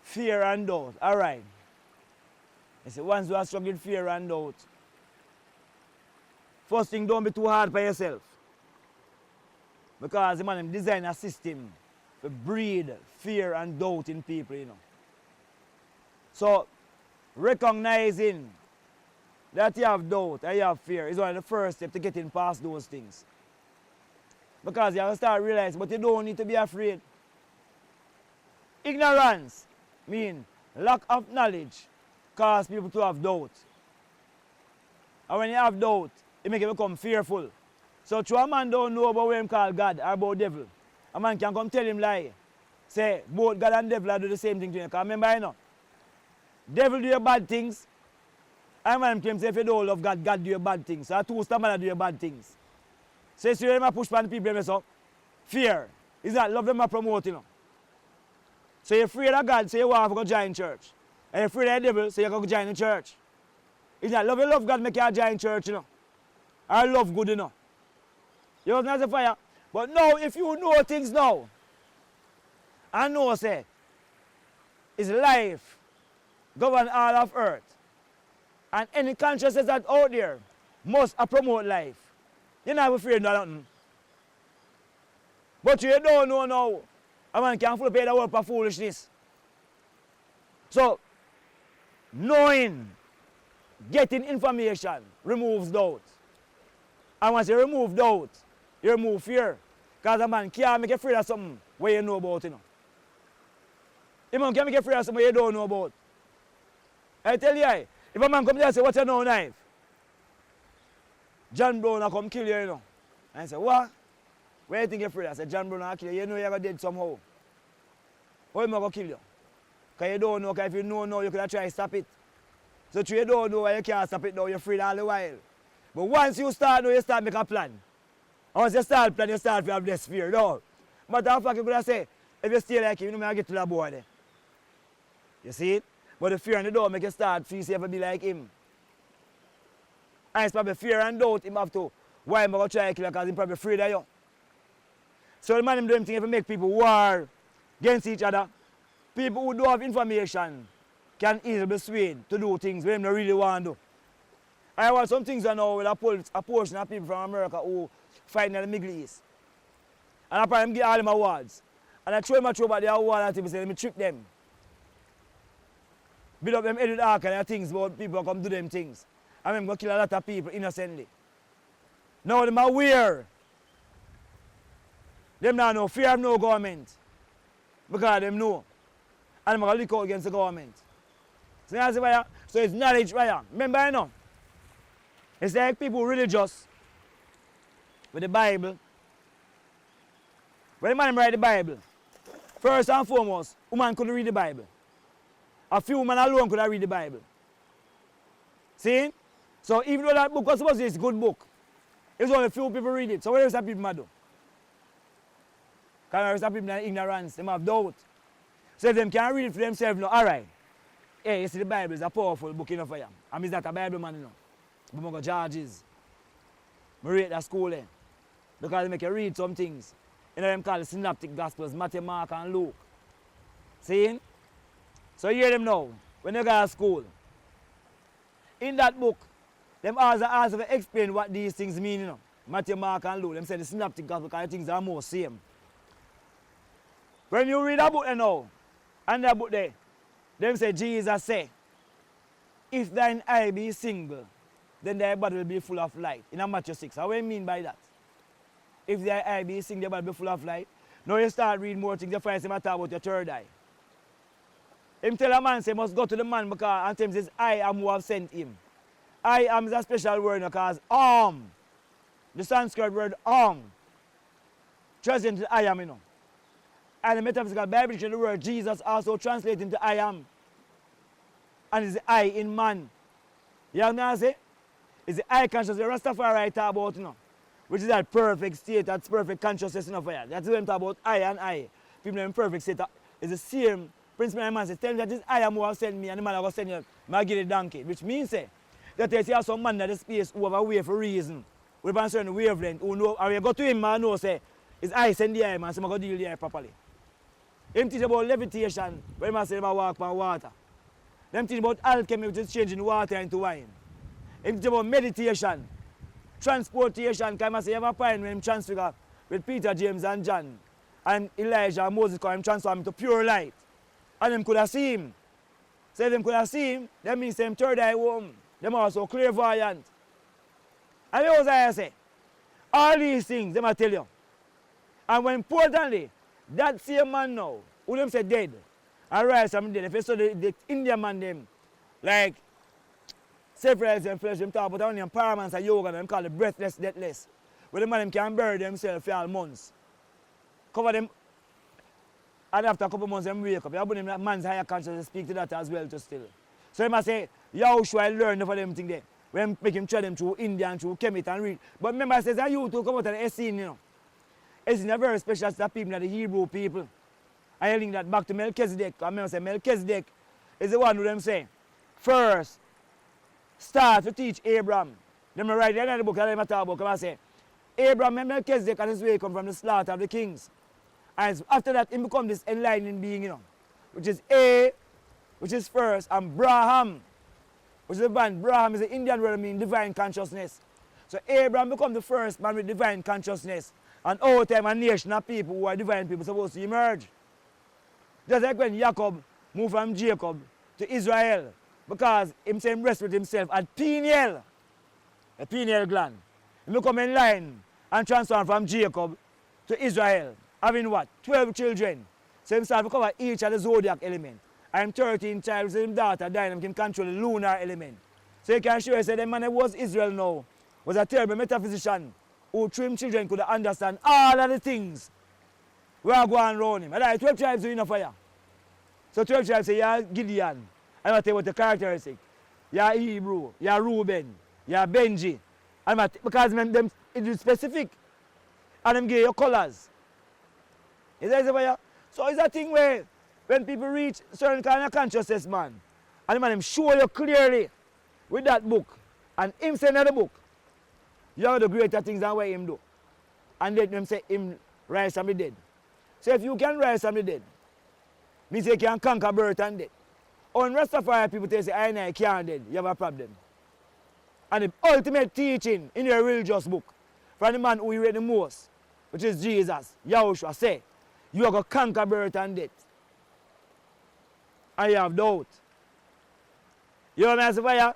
Fear and doubt. Alright. You see, once you are struggling with fear and doubt, first thing, don't be too hard for yourself. Because the man design a system to breed fear and doubt in people, you know. So, recognizing that you have doubt and you have fear is one of the first steps to getting past those things. Because you have to start realizing, but you don't need to be afraid. Ignorance means lack of knowledge cause people to have doubt. And when you have doubt, it makes you become fearful. So true a man don't know about what him call God or about devil. A man can come tell him lie. Say both God and devil do the same thing to you. Because remember, you know, devil do your bad things. And man claim say if you don't love God, God do your bad things. So two stamina do your bad things. So you see them push by the people, so fear. Is that love them promote, you know. So you're afraid of God, so you want to go join church. And you're afraid of the devil, so you go join the church. Is that love God make you join church, you know. Or love good, you know. You know not the fire. But now if you know things now, and know say, is life govern all of earth. And any consciousness that out there must promote life. You're not afraid of nothing. But you don't know now. A man can't fully pay the world for foolishness. So, knowing, getting information removes doubt. And once you remove doubt, you remove fear. Because a man can't make you afraid of something where you know about, you know. A man can't make you afraid of something you don't know about. I tell you, if a man comes here and say, what you know, Knife? John Brown will come kill you, you know. And I say, what? Where you think you're afraid? I said, John Brown will kill you. You know you're dead somehow. How am I going to kill you? Because you don't know, because if you know now, you could try to stop it. So if you don't know why you can't stop it now, you're afraid all the while. But once you start now, you start make a plan. And once you start plan, you start to have less fear. No. Matter of fact, you could say, if you stay like him, you know, I get to the boy there. You see it? But the fear and the doubt make you start feel safe to be like him. And it's probably fear and doubt him have to. Why am I going to try to kill you? Because he's probably afraid of you. So the man him do him thing if he make people war against each other. People who don't have information can easily be swayed to do things when they really want to do. I want some things I know with a portion of people from America who fight in the Middle East. And I probably give all them awards. And I throw them about the award and people say, let me trick them. Build up them edit arc and things about people come do them things. And I'm going to kill a lot of people innocently. Now them are aware. Them now know fear of no government. Because them know. And I'm going to look out against the government. So it's knowledge right here. Remember you know. It's like people religious with the Bible. When the man write the Bible, first and foremost, woman couldn't read the Bible. A few women alone could have read the Bible. See? So even though that book was supposed to be a good book, it's only a few people read it. So what else are people do? Because some people are ignorance, they have doubt. So if they can't read it for themselves, no, alright. Hey, you see the Bible is a powerful book enough for you. I'm not a Bible man, you know. But I go Georges. I read that school there. Because they make you read some things. You know them called the synoptic gospels, Matthew, Mark and Luke. See? So hear them now, when you go to school. In that book, them also to explain what these things mean, you know. Matthew, Mark and Luke, them say the synoptic gospel because the things are more same. When you read a book there now, and that book there, them say Jesus say, if thine eye be single, then thy body will be full of light. In Matthew 6. What do you mean by that? If thy eye be single, thy body will be full of light. Now you start reading more things, you find him talk about your third eye. Him tell a man say must go to the man because and him says I am who have sent him. I am is a special word because arm. The Sanskrit word arm. Translated to I am, you know. And the metaphysical Bible the word Jesus also translated into I am. And it's the I in man. You know what I say? It's the I consciousness the Rastafari talk about, you know. Which is that perfect state, that's perfect consciousness, you know, for you. That's what I'm talking about I and I. People in perfect state is the same principle. The man says, tell me that this I am who have sent me and the man will send you, I give the donkey. Which means say, that you see some man in the space who have a way for reason. With a certain wavelength, who know, and you go to him and know say, it's I send the eye man, so I go deal the eye properly. Him teach about levitation, when I say him walk on water. Them teach about alchemy, which is changing water into wine. Him teach about meditation, transportation, because I say you have a point when him transfigure with Peter, James, and John, and Elijah and Moses, because him transform into pure light. And them could have seen him. So if them could have seen him, that means them third eye open. Them also clairvoyant. And the other I say, all these things, them I tell you. And when importantly, that same man now, who them say dead, and rise from dead, if you saw the Indian man them, like, several and flesh, them talk about only empowerments and yoga, them call it breathless, deathless. Where the man them can bury themselves for all months. Cover them, and after a couple of months, them wake up. You have them man's higher consciousness speak to that as well to still. So they must say, Yahushua learned for them thing there. When make him try them through India and through Kemet and read. But remember, I says that you to come out of the Essene, you know. Essene are very special to the people, the Hebrew people. I link that back to Melchizedek. I remember say Melchizedek is the one who them say, first, start to teach Abraham. Them write the end of the book that I talk about, come and say, Abraham and Melchizedek and his way come from the slaughter of the kings. And after that, he become this enlightening being, you know, which is A, which is first, and Braham, which is the band. Braham is the Indian word meaning divine consciousness. So Abraham become the first man with divine consciousness. And all time a nation of people who are divine people supposed to emerge. Just like when Jacob moved from Jacob to Israel, because him say him rest with himself at pineal, a pineal gland. He become in line and transform from Jacob to Israel, having what? 12 children. So himself to cover each of the zodiac element. I'm 13 child, so his daughter died, and can control the lunar element. So you can show you say the man that was Israel now was a terrible metaphysician who through him children could understand all of the things we are going around him. And like 12 tribes do enough for you. So 12 tribes say you're Gideon. I'm going to tell you what the characteristic. You're Hebrew, you're Reuben, you're Benji. Because them, it is specific. And them give you colors. Is that for you? So it's a thing where when people reach certain kind of consciousness, man, and the man them show you clearly with that book, and him say another book, you have the greater things than what him do. And then them say him rise from the dead. So if you can rise from the dead, means you can conquer birth and death. On Rastafari people tell you, I can't dead, you have a problem. And the ultimate teaching in your religious book, from the man who you read the most, which is Jesus, Yahushua, say, you are going to conquer birth and death. I have doubt. You know what I'm saying?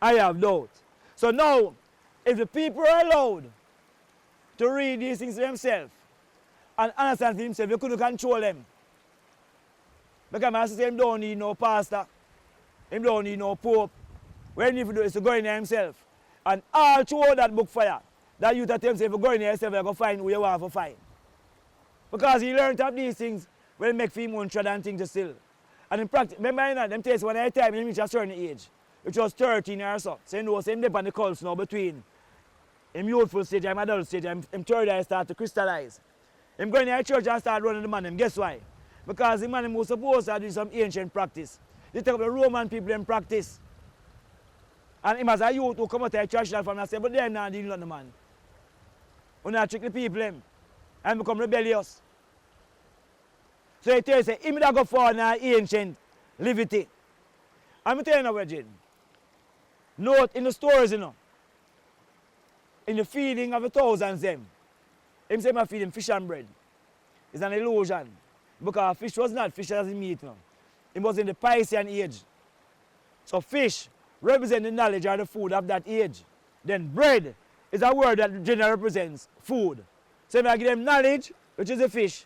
I have doubt. So now, if the people are allowed to read these things to themselves and understand themselves, you couldn't control them. Because I say, him don't need no pastor, him don't need no pope. What he need to do is to go in there himself. And all through that book for you, that you tell himself, if you go in there yourself, you're going to find who you want to find. Because he learned of these things will make for him one trad and things to still. And in practice, remember you know, them takes one at a time, he reach a certain age, which was 13 or so. So you know, so him dip on the cults now between him youthful stage and adult stage, and him third eye start to crystallize. Him going to church and start running the man, him guess why? Because the man was supposed to do some ancient practice. They take up the Roman people in practice. And him as a youth who come out of the church from and say, but they're not dealing with the man. When they trick the people him and become rebellious. So he tells you, him that go for an ancient levity. I'm telling you, Virgin. Note in the stories, you know, in the feeding of the thousands, them, him say, I feed him fish and bread. It's an illusion. Because fish was not fish as meat, you know. It was in the Piscean age. So fish represent the knowledge or the food of that age. Then bread is a word that generally represents food. So if I give them knowledge, which is the fish,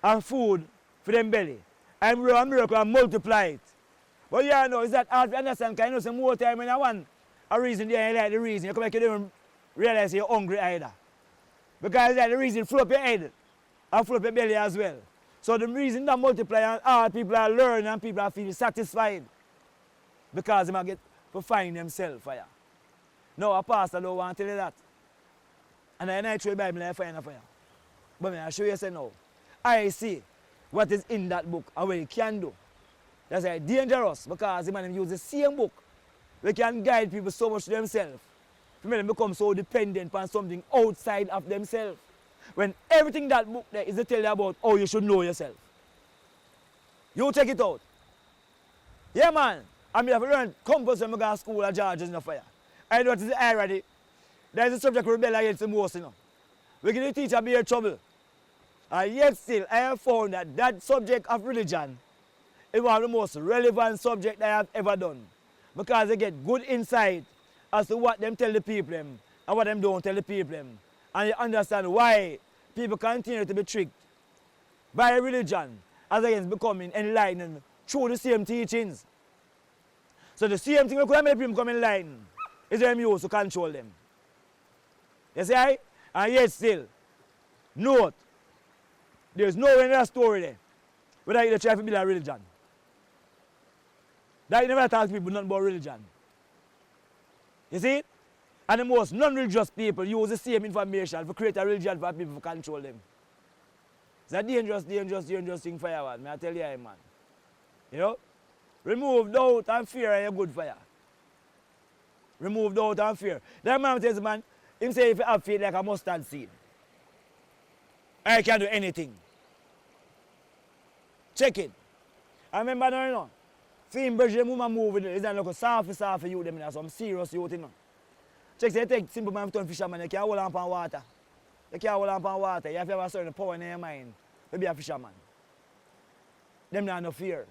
and food for them belly, and grow a miracle and multiply it. But yeah, no, is that hard to understand? Because you know some more time when I want a reason there, you like the reason. You come back, you don't realize you're hungry either. Because like the reason fill up your head and fill up your belly as well. So the reason that multiply and all people are learning and people are feeling satisfied. Because they might get to find themselves for you. No, a pastor don't want to tell you that. And I show you the Bible and I find it for you. But I show you say no. I see what is in that book and what it can do. That's like dangerous because the man use the same book. They can guide people so much to themselves. To make them become so dependent on something outside of themselves. When everything that book there is to tell you about how you should know yourself. You take it out. Yeah, man. I mean, I've learned compass when I go to school at George is no fire. I know what is the irony. There is a subject we rebel against the most, you know. We give the teacher be in trouble. And yet still, I have found that that subject of religion is one of the most relevant subjects I have ever done. Because they get good insight as to what them tell the people them and what them don't tell the people them. And you understand why people continue to be tricked by religion as against becoming enlightened through the same teachings. So the same thing we could make people become enlightened is them use to control them. You see, right? And yet still, note, there's no way in that story there whether you try to build a religion. That you never talk to people nothing about religion. You see it? And the most non-religious people use the same information to create a religion for people to control them. It's a dangerous thing for you, man. May I tell you, man. You know? Remove doubt and fear and you're good for you. Remove doubt and fear. That man tells man, him say if you have faith like a mustard seed, I can do anything. Check it. I remember now, you know, film Belgium woman moving, it's not like a soft youth, them, some serious youth, you know. Check, say, take simple man to fisherman, you can't hold on upon water. You can't hold on upon water. You have to have a certain power in your mind to be a fisherman. Them not no fear.